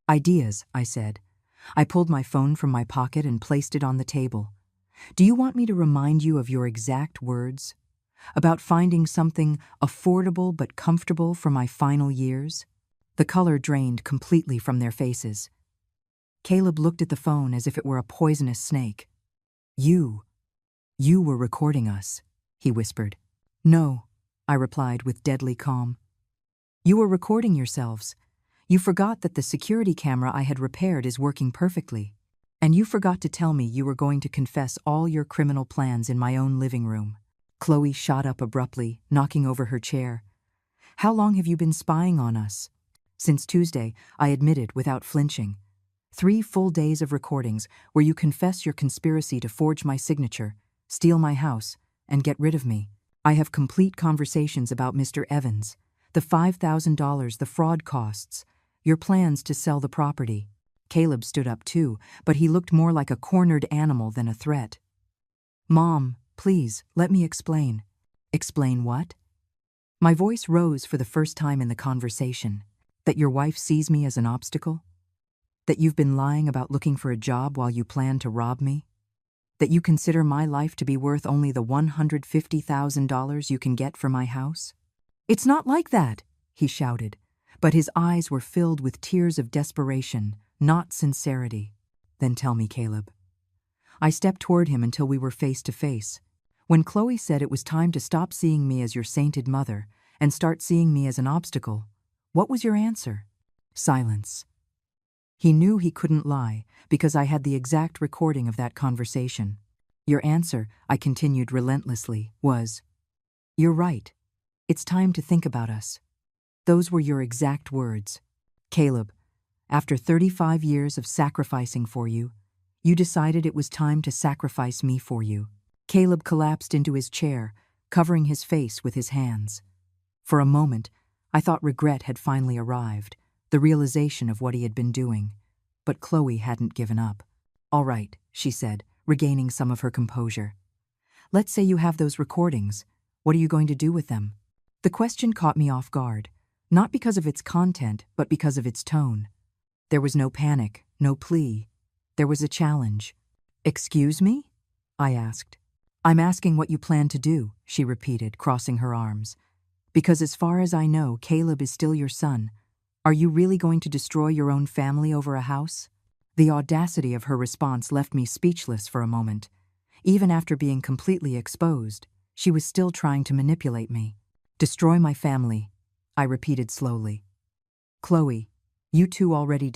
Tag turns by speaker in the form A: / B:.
A: Ideas, I said. I pulled my phone from my pocket and placed it on the table. Do you want me to remind you of your exact words? About finding something affordable but comfortable for my final years? The color drained completely from their faces. Caleb looked at the phone as if it were a poisonous snake. You were recording us, he whispered. No, I replied with deadly calm. You were recording yourselves. You forgot that the security camera I had repaired is working perfectly. And you forgot to tell me you were going to confess all your criminal plans in my own living room. Chloe shot up abruptly, knocking over her chair. How long have you been spying on us? Since Tuesday, I admitted without flinching. 3 full days of recordings where you confess your conspiracy to forge my signature, steal my house, and get rid of me. I have complete conversations about Mr. Evans, the $5,000 the fraud costs, your plans to sell the property. Caleb stood up too, but he looked more like a cornered animal than a threat. Mom, please, let me explain. Explain what? My voice rose for the first time in the conversation. That your wife sees me as an obstacle? That you've been lying about looking for a job while you plan to rob me? That you consider my life to be worth only the $150,000 you can get for my house? It's not like that, he shouted, but his eyes were filled with tears of desperation, not sincerity. Then tell me, Caleb. I stepped toward him until we were face to face. When Chloe said it was time to stop seeing me as your sainted mother and start seeing me as an obstacle, what was your answer? Silence. He knew he couldn't lie because I had the exact recording of that conversation. Your answer, I continued relentlessly, was, "You're right. It's time to think about us." Those were your exact words. Caleb, after 35 years of sacrificing for you, you decided it was time to sacrifice me for you. Caleb collapsed into his chair, covering his face with his hands. For a moment, I thought regret had finally arrived, the realization of what he had been doing. But Chloe hadn't given up. All right, she said, regaining some of her composure. Let's say you have those recordings. What are you going to do with them? The question caught me off guard, not because of its content, but because of its tone. There was no panic, no plea. There was a challenge. Excuse me? I asked. I'm asking what you plan to do, she repeated, crossing her arms. Because as far as I know, Caleb is still your son. Are you really going to destroy your own family over a house? The audacity of her response left me speechless for a moment. Even after being completely exposed, she was still trying to manipulate me. Destroy my family, I repeated slowly. Chloe, you two already